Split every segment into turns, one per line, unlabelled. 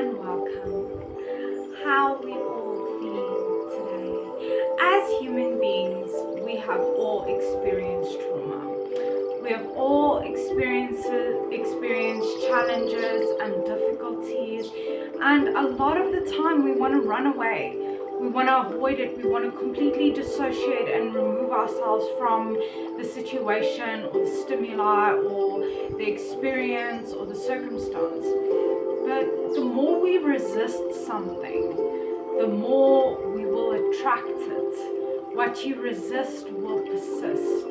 and welcome. How we all feeling today? As human beings, we have all experienced trauma. We have all experienced challenges and difficulties, and a lot of the time we want to run away. We want to avoid it. We want to completely dissociate and remove ourselves from the situation or the stimuli or the experience or the circumstance. But the more we resist something, the more we will attract it. What you resist will persist.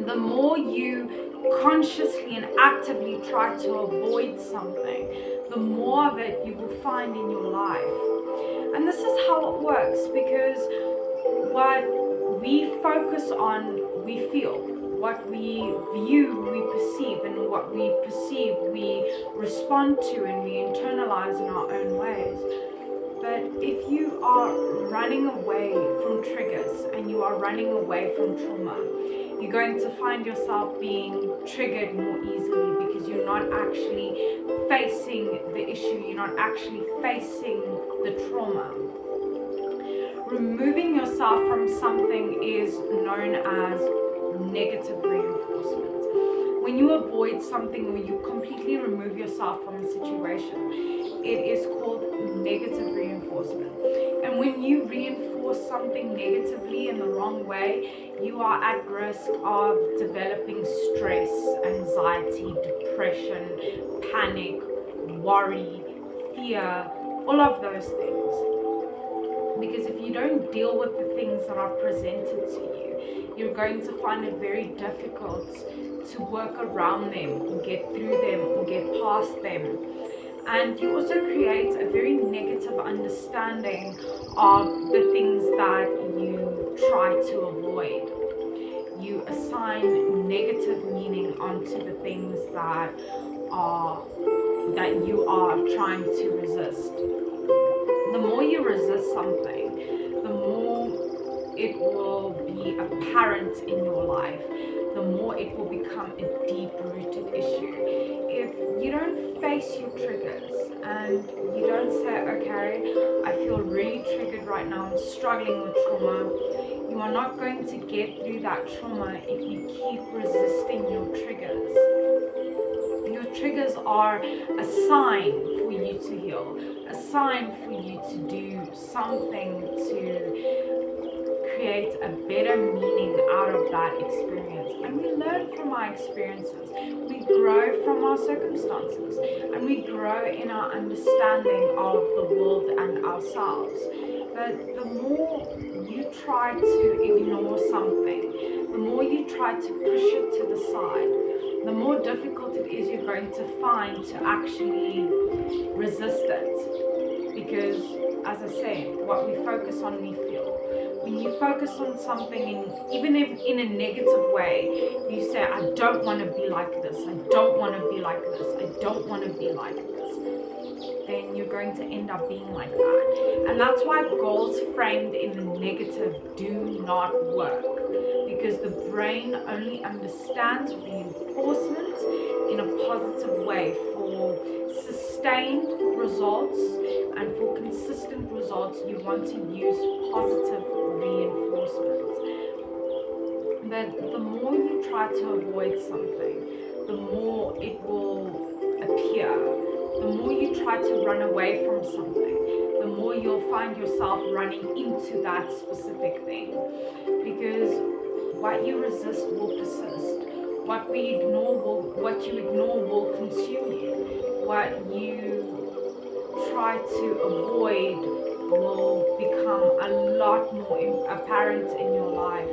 The more you consciously and actively try to avoid something, the more of it you will find in your life. And this is how it works, because what we focus on, we feel. What we view, we perceive, and what we perceive, we respond to and we internalize in our own ways. But if you are running away from triggers and you are running away from trauma, you're going to find yourself being triggered more easily because you're not actually facing the issue, you're not actually facing the trauma. Removing yourself from something is known as negative reinforcement. When you avoid something or you completely remove yourself from a situation, it is called negative reinforcement. And when you reinforce something negatively in the wrong way, you are at risk of developing stress, anxiety, depression, panic, worry, fear, all of those things. Because if you don't deal with the things that are presented to you, you're going to find it very difficult to work around them or get through them or get past them. And you also create a very negative understanding of the things that you try to avoid. You assign negative meaning onto the things that you are trying to resist. The more you resist something, the more it will be apparent in your life, the more it will become a deep-rooted issue. If you don't face your triggers and you don't say, okay, I feel really triggered right now, I'm struggling with trauma, you are not going to get through that trauma if you keep resisting your triggers. Your triggers are a sign for you to heal, a sign for you to do something to create a better meaning out of that experience. And we learn from our experiences, we grow from our circumstances, and we grow in our understanding of the world and ourselves. But the more you try to ignore something, the more you try to push it to the side, the more difficult it is you're going to find to actually resist it. Because, as I say, what we focus on, we feel. When you focus on something, even if in a negative way, you say, I don't want to be like this, I don't want to be like this, I don't want to be like this, then you're going to end up being like that. And that's why goals framed in the negative do not work. Because the brain only understands reinforcement in a positive way. For sustained results and for consistent results, you want to use positive reinforcement. But the more you try to avoid something, the more it will appear. The more you try to run away from something, the more you'll find yourself running into that specific thing. Because what you resist will persist. What you ignore will consume you. What you try to avoid will become a lot more apparent in your life.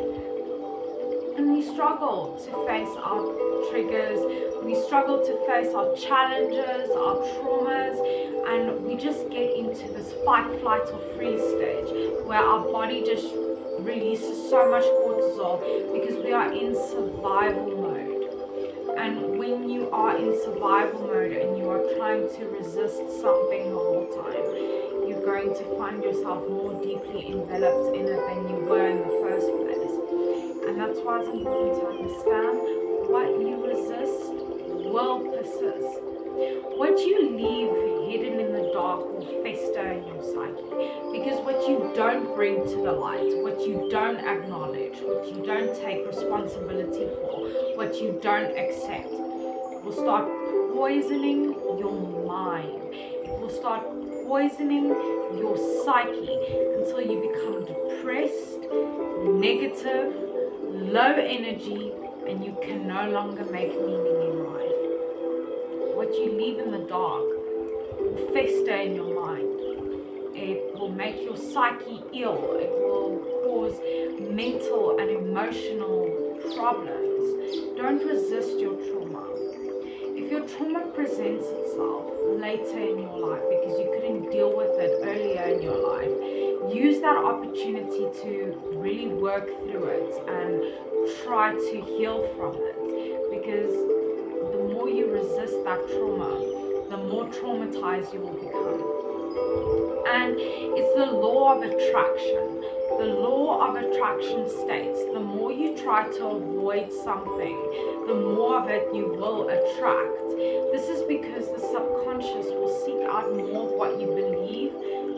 And we struggle to face our triggers, we struggle to face our challenges, our traumas, and we just get into this fight, flight, or freeze stage where our body just releases so much cortisol because we are in survival mode. And when you are in survival mode and you are trying to resist something the whole time, you're going to find yourself more deeply enveloped in it than you were in the first place. And that's why it's important to understand what you resist will persist. What you leave hidden in the dark will fester in your psyche, because what you don't bring to the light, what you don't acknowledge, what you don't take responsibility for, what you don't accept, will start poisoning your mind. It will start poisoning your psyche until you become depressed, negative, low energy, and you can no longer make meaning in life. What you leave in the dark will fester in your mind. It will make your psyche ill. It will cause mental and emotional problems. Don't resist your trauma. If your trauma presents itself later in your life because you couldn't deal with it earlier in your life, use that opportunity to really work through it and try to heal from it, because the more you resist that trauma, the more traumatized you will become. And it's the law of attraction. The law of attraction states the more you try to avoid something, the more of it you will attract. This is because the subconscious will seek out more of what you believe,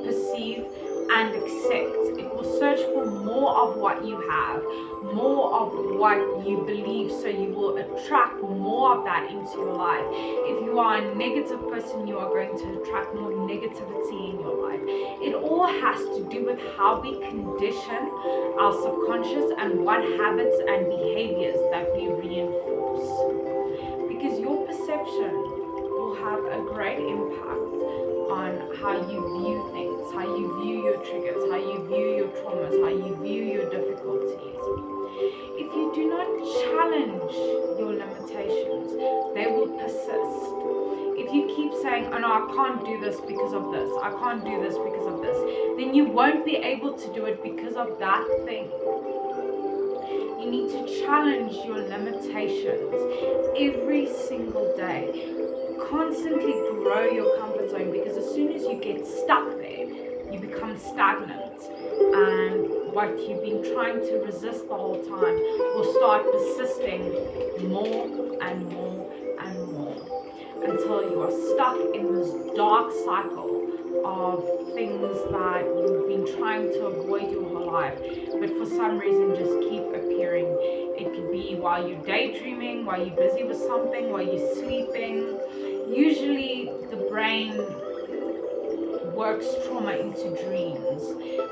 perceive, and accept. It will search for more of what you have, more of what you believe, so you will attract more of that into your life. If you are a negative person, you are going to attract more negativity in your life. It all has to do with how we condition our subconscious and what habits and behaviors that we reinforce. Because your perception will have a great impact on how you view things, how you view your triggers, how you view your traumas, how you view your difficulties. If you do not challenge your limitations, they will persist. If you keep saying, oh no, I can't do this because of this, I can't do this because of this, then you won't be able to do it because of that thing. You need to challenge your limitations every single day. Constantly grow your comfort zone, because as soon as you get stuck there, you become stagnant, and what you've been trying to resist the whole time will start persisting more and more and more, until you are stuck in this dark cycle of things that you've been trying to avoid your whole life, but for some reason just keep appearing. It could be while you're daydreaming, while you're busy with something, while you're sleeping. Usually the brain works trauma into dreams,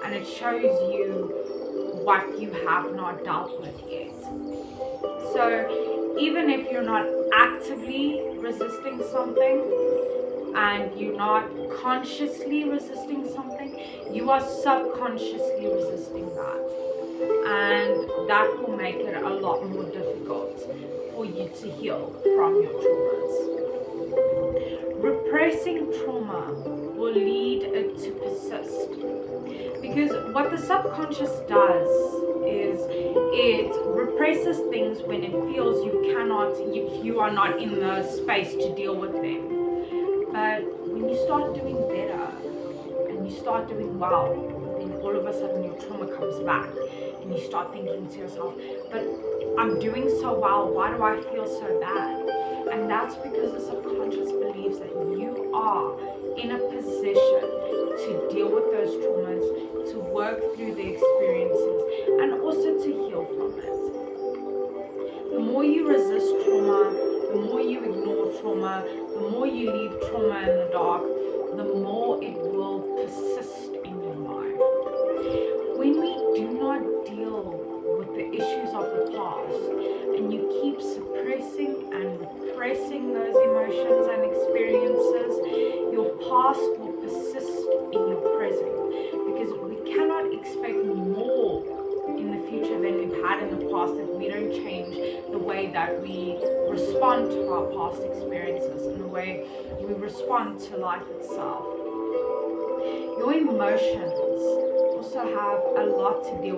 and it shows you what you have not dealt with yet. So even if you're not actively resisting something and you're not consciously resisting something, you are subconsciously resisting that, and that will make it a lot more difficult for you to heal from your traumas. Repressing trauma will lead it to persist, because what the subconscious does is it represses things when it feels you are not in the space to deal with them. But when you start doing better and you start doing well, then all of a sudden your trauma comes back, and you start thinking to yourself, but I'm doing so well, why do I feel so bad? And that's because the subconscious believes that you are in a position to deal with those traumas, to work through the experiences, and also to heal from it. The more you resist trauma, the more you ignore trauma, the more you leave trauma in the dark, the more it will persist in your life. When we do not deal with the issues of the past, and you keep suppressing and repressing those emotions and experiences, your past will persist in your present, because we cannot expect more in the future than we've had in the past if we don't change the way that we respond to our past experiences and the way we respond to life itself. Your emotions also have a lot to do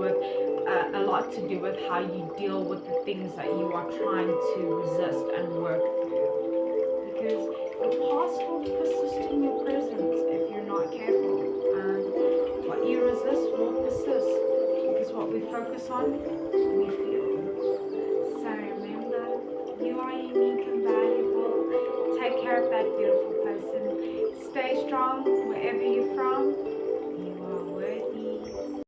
with how you deal with the things that you are trying to resist and work through, because the past will persist in your present if you're not careful, and what you resist will persist, because what we focus on, we feel. So remember, you are unique and valuable. Take care of that strong wherever you're from.